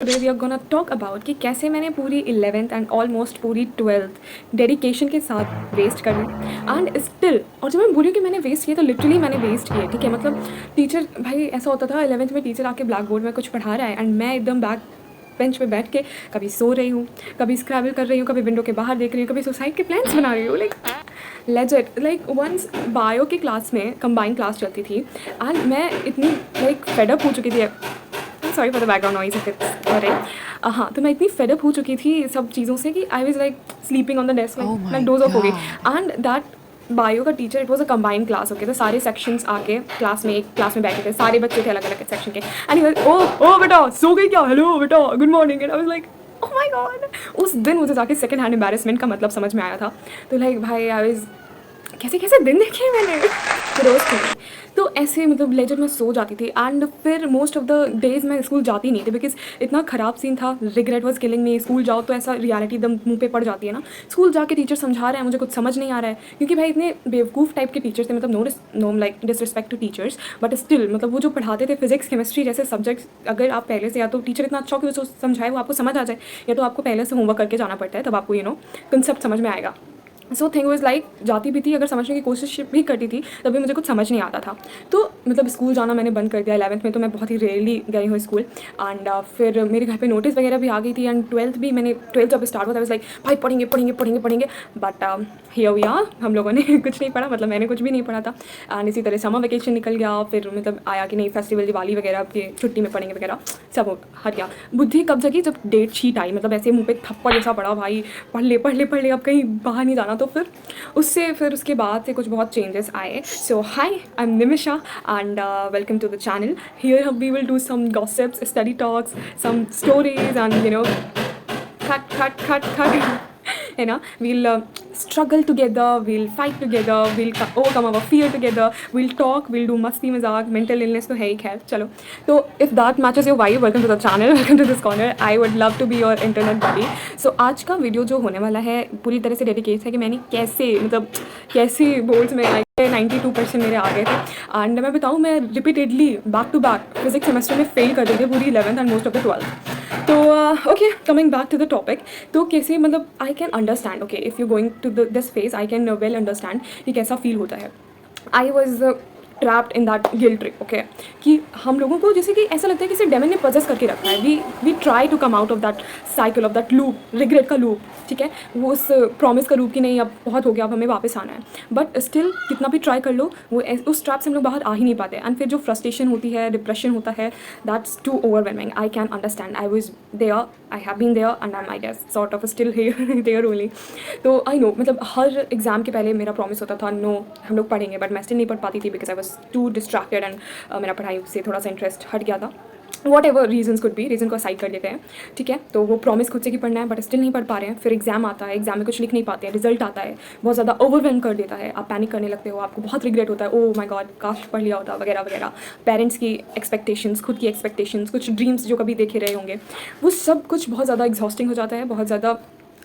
Today we are gonna talk about कि कैसे मैंने पूरी 11th एंड ऑलमोस्ट पूरी 12th डेडिकेशन के साथ वेस्ट कर ली एंड स्टिल। और जब मैं बोली कि मैंने वेस्ट किए तो लिटरली मैंने वेस्ट किए, ठीक है। मतलब टीचर, भाई ऐसा होता था 11th में टीचर आके ब्लैक बोर्ड में कुछ पढ़ा रहा है एंड मैं एकदम बैक बेंच पे बैठ के कभी सो रही हूँ, कभी स्क्रैबल कर रही हूँ, कभी विंडो के बाहर देख रही हूँ, कभी सुसाइड के प्लान्स बना रही हूँ। लाइक लेजेट, लाइक वंस बायो की क्लास में कंबाइंड क्लास चलती थी एंड मैं इतनी लाइक फेडअप हो चुकी थी। Sorry for the background noise if it's right. हाँ, तो मैं इतनी फेडअप हो चुकी थी सब चीज़ों से कि I was like sleeping on the desk, like मैं डोज ऑफ हो गई। एंड दैट बायो का teacher, it was a combined class, okay. तो सारे सेक्शंस आके क्लास में, एक क्लास में बैठे थे, सारे बच्चे थे अलग अलग सेक्शन के। एंड ही वाज, ओ बेटा सो गई क्या, हेलो बेटा good morning. And I was like oh my God. उस दिन मुझे जाके सेकंड हैंड एम्बैरेसमेंट का मतलब समझ में आया था। तो लाइक भाई आई वाज, कैसे कैसे दिन देखे मैंने रोज़ थे। तो ऐसे मतलब लेजर में सो जाती थी एंड फिर मोस्ट ऑफ द डेज मैं स्कूल जाती नहीं थी बिकॉज इतना ख़राब सीन था। Regret was killing me. School जाओ तो ऐसा रियलिटी एकदम मुंह पे पड़ जाती है ना। स्कूल जाके टीचर समझा रहे हैं, मुझे कुछ समझ नहीं आ रहा है क्योंकि भाई इतने बेवकूफ़ टाइप के टीचर्स थे। मतलब no like disrespect to teachers, but still मतलब वो जो पढ़ाते थे फिजिक्स केमिस्ट्री जैसे सब्जेक्ट्स, अगर आप पहले से, या तो टीचर इतना अच्छा हो कि वो समझाए वो आपको समझ आ जाए, या तो आपको पहले से होमवर्क करके जाना पड़ता है, तब आपको कंसेप्ट समझ में आएगा। सो थिंग वाज लाइक जाती भी थी, अगर समझने की कोशिश भी करती थी तभी मुझे कुछ समझ नहीं आता था। तो मतलब स्कूल जाना मैंने बंद कर दिया। 11th में तो मैं बहुत ही रेयरली गई हूँ स्कूल एंड फिर मेरे घर पे नोटिस वगैरह भी आ गई थी। एंड 12th भी, मैंने 12th जब स्टार्ट हुआ था लाइक भाई पढ़ेंगे पढ़ेंगे पढ़ेंगे पढ़ेंगे, बट हियर वी आर, हम लोगों ने कुछ नहीं पढ़ा। मतलब मैंने कुछ भी नहीं पढ़ा था एंड इसी तरह समर वेकेशन निकल गया। फिर मतलब आया कि नहीं फेस्टिवल दिवाली वगैरह के छुट्टी में पढ़ेंगे वगैरह, सब हट गया। बुद्धि कब जगी, जब डेट शीट आई। मतलब ऐसे मुँह पे थप्पड़ जैसा पड़ा, भाई पढ़ ले पढ़ ले पढ़ ले, अब कहीं बाहर नहीं जाना। तो फिर उसके बाद से कुछ बहुत चेंजेस आए। So hi, I am Nimisha and welcome to the channel. Here we will do some gossips, study talks, some stories and cut. You know, we'll struggle together, we'll fight together, we'll overcome our fear together, we'll talk, we'll do मस्ती मजाक, mental illness तो है ही खैर। चलो, तो if that matches your vibe, welcome to the channel, welcome to this corner. I would love to be your internet buddy. So आज का video जो होने वाला है पूरी तरह से डेडिकेट है कि मैंने कैसे बोर्ड्स में 92% मेरे आ गए थे। एंड मैं बताऊँ, मैं repeatedly back to back physics semester में फेल कर देती पूरी 11th and most of the 12th। तो okay, coming back to the topic. तो कैसे मतलब I can understand, okay, if you going to this phase I can well understand कि कैसा फील होता है। I was trapped in that guilt trip, okay. कि हम लोगों को जैसे कि ऐसा लगता है कि इसे डेमन ने पजेस करके रखा है। We try to come out of that cycle, of that loop, regret का लूप, ठीक है। वो उस प्रॉमिस का लूप कि नहीं अब बहुत हो गया, अब हमें वापस आना है। बट स्टिल कितना भी ट्राई कर लो, वो उस ट्रैप से हम लोग बाहर आ ही नहीं पाते। एंड फिर जो फ्रस्ट्रेशन होती है, डिप्रेशन होता है, that's too overwhelming. I can understand, I was there, I have been there and I my guess sort of still there only. तो आई नो, मतलब हर एग्जाम के पहले मेरा प्रॉमिस होता था नो हम लोग पढ़ेंगे, बट मैं स्टिल नहीं पढ़ पाती थी because I was too distracted and मेरा पढ़ाई से थोड़ा सा इंटरेस्ट हट गया था। Whatever reasons could be, reason को साइड कर लेते हैं, ठीक है। तो वो प्रॉमिस खुद से कि पढ़ना है बट स्टिल नहीं पढ़ पा रहे हैं। फिर एग्जाम आता है, एग्जाम में कुछ लिख नहीं पाते हैं, रिजल्ट आता है, बहुत ज़्यादा ओवरवेलम कर देता है, आप पैनिक करने लगते हो, आपको बहुत रिग्रेट होता है, ओह माय गॉड काश पढ़ लिया होता वगैरह वगैरह। पेरेंट्स की एक्सपेक्टेशंस, खुद की एक्सपेक्टेशंस, कुछ ड्रीम्स जो कभी देखे रहे होंगे, वो सब कुछ बहुत ज़्यादा एग्जॉस्टिंग हो जाता है, बहुत ज़्यादा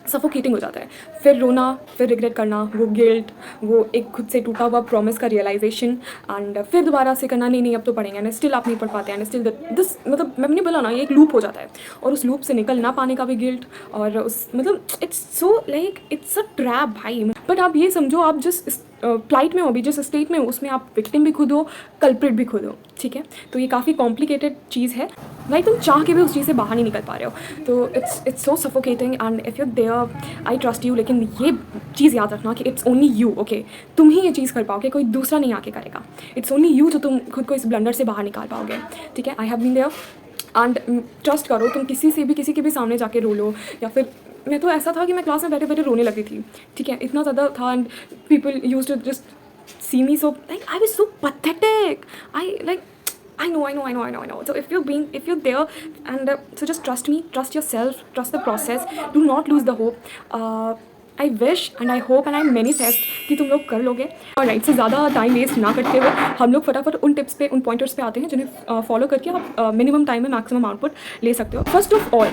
सफोकेटिंग हो जाता है। फिर रोना, फिर रिग्रेट करना, वो गिल्ट, वो एक खुद से टूटा हुआ प्रॉमिस का रियलाइजेशन, एंड फिर दोबारा से करना नहीं अब तो पढ़ेंगे, एंड स्टिल आप नहीं पढ़ पाते हैं, एंड स्टिल दिस मतलब मैंने बोला ना, ये एक लूप हो जाता है। और उस लूप से निकल ना पाने का भी गिल्ट, और उस मतलब it's so like it's a trap भाई। बट आप ये समझो, आप जिस प्लाइट में हो, अभी जिस स्टेट में हो, उसमें आप विक्टिम भी खुद हो, कल्प्रिट भी खुद हो, ठीक है। तो ये काफ़ी कॉम्प्लिकेटेड चीज़ है भाई, तुम चाह के भी उस चीज़ से बाहर नहीं निकल पा रहे हो। तो it's so suffocating and if you there I trust you. लेकिन ये चीज़ याद रखना कि इट्स ओनली यू, ओके। तुम ही ये चीज़ कर पाओगे, कोई दूसरा नहीं आके करेगा। इट्स ओनली यू जो तुम खुद को इस ब्लंडर से बाहर निकाल पाओगे, ठीक है। I have been there and trust करो, तुम किसी के भी सामने जाके रो लो, या फिर मैं तो ऐसा था कि मैं क्लास में बैठे बैठे रोने लगी थी, ठीक है। इतना ज़्यादा था and people used to just see me so like I was so pathetic. I know. So if you're there and so just trust me, trust yourself, trust the process, do not lose the hope. I wish and I hope and I manifest कि तुम लोग कर लोगे। और right, से ज़्यादा time waste ना करते हुए हम लोग फटाफट उन टिप्स पे, उन पॉइंटर्स पे आते हैं जिन्हें फॉलो करके आप मिनिमम टाइम में मैक्सिमम आउटपुट ले सकते हो। फर्स्ट ऑफ ऑल,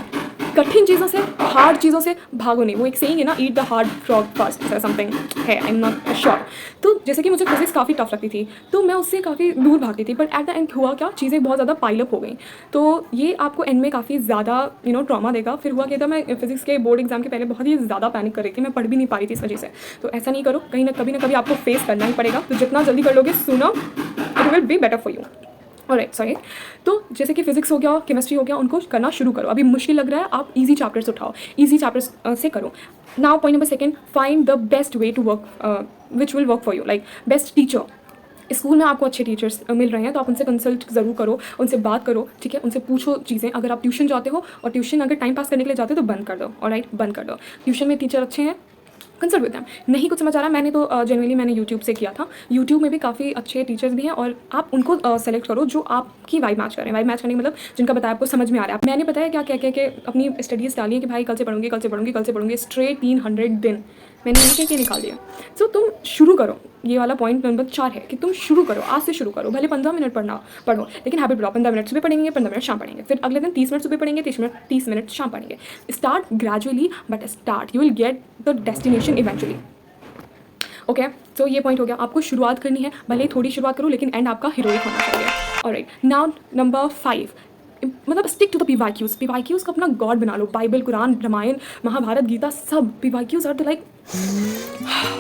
कठिन चीज़ों से, हार्ड चीज़ों से भागो नहीं। वो एक सेइंग है ना, eat the hard frog first, something है, आई एम नॉट श्योर। तो जैसे कि मुझे फिजिक्स काफ़ी टफ लगती थी, तो मैं उससे काफ़ी दूर भागती थी, बट एट द एंड हुआ क्या, चीज़ें बहुत ज़्यादा पाइलअप हो गई। तो ये आपको एंड में काफ़ी ज़्यादा ट्रॉमा देगा। फिर हुआ क्या था, मैं फिजिक्स के बोर्ड एग्जाम के पहले बहुत ही ज़्यादा पैनिक कर रही थी, मैं पढ़ भी नहीं पा रही थी इस वजह से। तो ऐसा नहीं करो, कहीं ना कभी आपको फेस करना ही पड़ेगा। तो जितना जल्दी कर लोगे sooner it will be better for you. Alright, sorry. तो जैसे कि फिजिक्स हो गया, केमिस्ट्री हो गया, उनको करना शुरू करो। अभी मुश्किल लग रहा है, आप इजी चैप्टर्स उठाओ, इजी चैप्टर्स से करो। Now point number second, find the best way to work which will work for you, like best teacher. School में आपको अच्छे टीचर्स मिल रहे हैं तो आप उनसे कंसल्ट ज़रूर करो, उनसे बात करो, ठीक है, उनसे पूछो चीज़ें। अगर आप ट्यूशन जाते हो और ट्यूशन अगर टाइम पास करने के लिए जाते हो तो बंद कर दो, ऑलराइट, बंद कर दो। ट्यूशन में टीचर अच्छे हैं, कंसल्ट विद दैम। नहीं कुछ समझ आ रहा, मैंने तो जनरली मैंने यूट्यूब से किया था। यूट्यूब में भी काफ़ी अच्छे टीचर्स भी हैं और आप उनको सेलेक्ट करो जो आपकी वाइब मैच करें। वाइब मैच करने मतलब जिनका बताया आपको समझ में आ रहा है। मैंने बताया क्या कह के अपनी स्टडीज़ डाली है कि भाई कल से पढ़ूंगी, कल से पढ़ूंगी, कल से पढ़ूंगी, स्ट्रेट 300 दिन मैंने ये कह निकाल दिया। सो तुम शुरू करो। ये वाला पॉइंट नंबर 4 है कि तुम शुरू करो, आज से शुरू करो। भले 15 मिनट पढ़ो, लेकिन हैबिट बनाओ। 15 मिनट सुबह पढ़ेंगे, 15 मिनट शाम पढ़ेंगे, फिर अगले दिन 30 मिनट सुबह पढ़ेंगे, 30 मिनट शाम पढ़ेंगे। Start gradually but start, you will get the destination eventually. Okay, तो ये पॉइंट हो गया। आपको शुरुआत करनी है, भले ही थोड़ी शुरुआत करो, लेकिन एंड आपका हीरोइक होना चाहिए। ऑलराइट, नाउ नंबर 5, मतलब stick to the PYQs। PYQs को अपना गॉड बना लो। बाइबल, कुरान, रामायण, महाभारत, गीता, सब PYQs आर द लाइक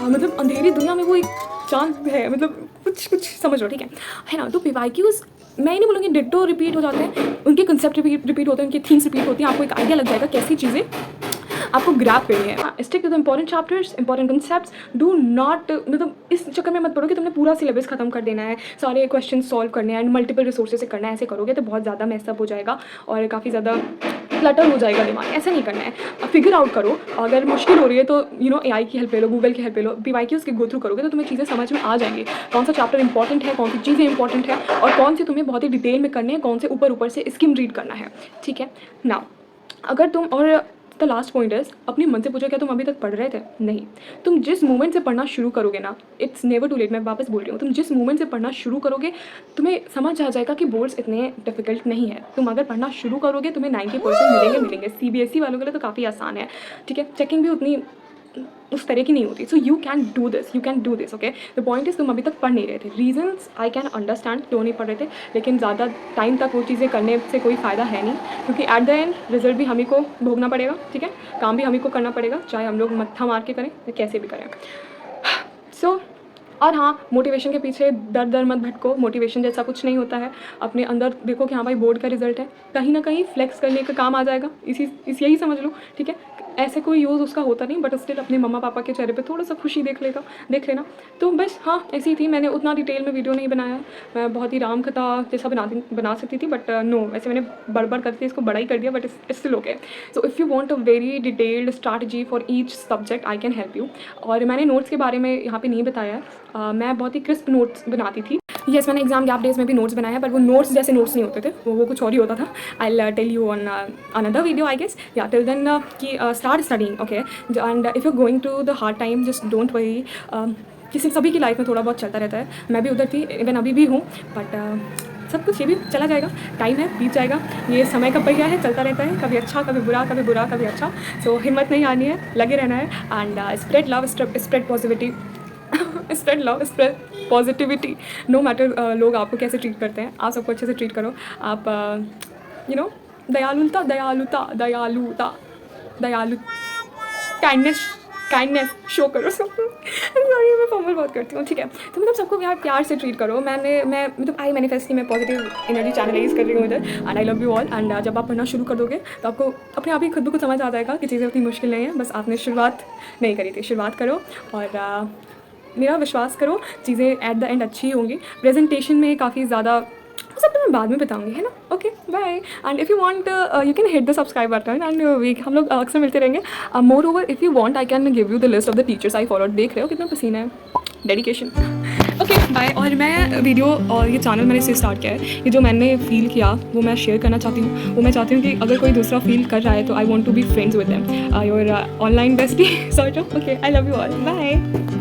मतलब अंधेरी दुनिया में वो एक चांद है, मतलब कुछ समझ लो, ठीक है ना। तो PYQs मैं नहीं बोलूँगी डिट्टो रिपीट हो जाते हैं, उनके कंसेप्ट रिपीट होते हैं, उनकी थीम्स रिपीट होती हैं। आपको एक आइडिया लग जाएगा कैसी चीज़ें आपको ग्रैब करनी है। Stick to the important chapters, important concepts. Do not, मतलब इस चक्कर में मत पड़ो कि तुमने पूरा सिलेबस खत्म कर देना है, सारे क्वेश्चन सॉल्व करने हैं एंड मल्टीपल रिसोर्सेज से करना है। ऐसे करोगे तो बहुत ज़्यादा मेसअप हो जाएगा और काफ़ी ज़्यादा क्लटर हो जाएगा दिमाग। ऐसा नहीं करना है। फिगर आउट करो, अगर मुश्किल हो रही है तो AI की हेल्प ले लो, गूगल की हेल्प ले लो। PYQs के गो थ्रू करोगे तो तुम्हें चीज़ें समझ में आ जाएंगी, कौन सा चैप्टर इंपॉर्टेंट है, कौन सी चीज़ें इंपॉर्टेंट है और कौन से तुम्हें बहुत ही डिटेल में करने हैं, कौन से ऊपर से स्किम रीड करना है, ठीक है ना। अगर तुम, और द लास्ट पॉइंट इज, अपनी मन से पूछो क्या तुम अभी तक पढ़ रहे थे? नहीं, तुम जिस मोमेंट से पढ़ना शुरू करोगे ना, इट्स नेवर टू लेट। मैं वापस बोल रही हूँ, तुम जिस मोमेंट से पढ़ना शुरू करोगे तुम्हें समझ आ जाएगा कि बोर्ड्स इतने डिफिकल्ट नहीं है। तुम अगर पढ़ना शुरू करोगे तुम्हें 90% मिलेंगे। CBSE वालों के लिए तो काफ़ी आसान है, ठीक है। चेकिंग भी उतनी उस तरह की नहीं होती। So you can do this, okay. The point is तुम अभी तक पढ़ नहीं रहे थे। रीजंस आई कैन अंडरस्टैंड क्यों नहीं पढ़ रहे थे, लेकिन ज़्यादा टाइम तक वो चीज़ें करने से कोई फ़ायदा है नहीं, क्योंकि एट द एंड रिजल्ट भी हम ही को भोगना पड़ेगा, ठीक है। काम भी हम ही को करना पड़ेगा, चाहे हम लोग मत्था मार के करें या कैसे भी करें। सो और हाँ, मोटिवेशन के पीछे दर मत भटको। मोटिवेशन जैसा कुछ नहीं होता है। अपने अंदर देखो कि हाँ भाई बोर्ड का रिजल्ट है, कहीं ना कहीं फ्लेक्स करने का काम आ जाएगा। यही समझ लो, ठीक है। ऐसे कोई यूज़ उसका होता नहीं, बट स्टिल अपने मम्मा पापा के चेहरे पे थोड़ा सा खुशी देख लेना। तो बस हाँ, ऐसी ही थी। मैंने उतना डिटेल में वीडियो नहीं बनाया, मैं बहुत ही राम कथा जैसा बना सकती थी, बट नो, वैसे मैंने बड़ करके इसको बड़ा ही कर दिया, but it's still okay. So if you want a very detailed strategy for each subject I can help you. और मैंने नोट्स के बारे में यहाँ पे नहीं बताया है। मैं बहुत ही क्रिस्प नोट्स बनाती थी। यस, मैंने एग्जाम गैप डेज में भी नोट्स बनाया, पर वो नोट्स जैसे नोट्स नहीं होते थे, वो कुछ और ही होता था। I tell you on another video I guess. या टिल देन कि start studying, okay. And if you going to the hard time, just don't worry. किसी सभी की लाइफ में थोड़ा बहुत चलता रहता है। मैं भी उधर थी, इवन अभी भी हूँ, बट सब कुछ ये भी चला जाएगा। टाइम है, बीत जाएगा। ये समय का पहिया है, चलता रहता है, कभी अच्छा, कभी बुरा, कभी बुरा, कभी अच्छा। सो हिम्मत नहीं हारनी है, लगे रहना है and spread love, spread positivity spread love, spread positivity. No matter लोग आपको कैसे ट्रीट करते हैं, आप सबको अच्छे से ट्रीट करो। आप दयालु काइंडनेस शो करो सबको। सॉरी, मैं फॉर्मल बहुत करती हूँ, ठीक है। तो मतलब सबको प्यार से ट्रीट करो। मैं मतलब आई मैनिफेस्ट की मैं पॉजिटिव एनर्जी चैनलाइज कर रही हूँ इधर, and I love you all. And जब आप पढ़ना शुरू कर दोगे तो आपको अपने आप ही खुद ब खुद समझ आ जाएगा कि चीज़ें उतनी मुश्किल नहीं है, बस आपने शुरुआत नहीं करी थी। शुरुआत करो और मेरा विश्वास करो, चीज़ें एट द एंड अच्छी होंगी। प्रेजेंटेशन में काफ़ी ज़्यादा सब तो मैं बाद में बताऊंगी, है ना। Okay, bye. And if you want you can hit the subscribe button and हम लोग अक्सर मिलते रहेंगे। Moreover if you want I can give you the list of the teachers I followed. देख रहे हो कितना पसीना है, डेडिकेशन। Okay, bye. और मैं वीडियो और ये चैनल मैंने इसे स्टार्ट किया है, ये जो मैंने फील किया वो मैं शेयर करना चाहती हूँ। वो मैं चाहती हूँ कि अगर कोई दूसरा फील कर रहा है तो I want to be friends with them, your online bestie sort of. Okay, I love you all, bye.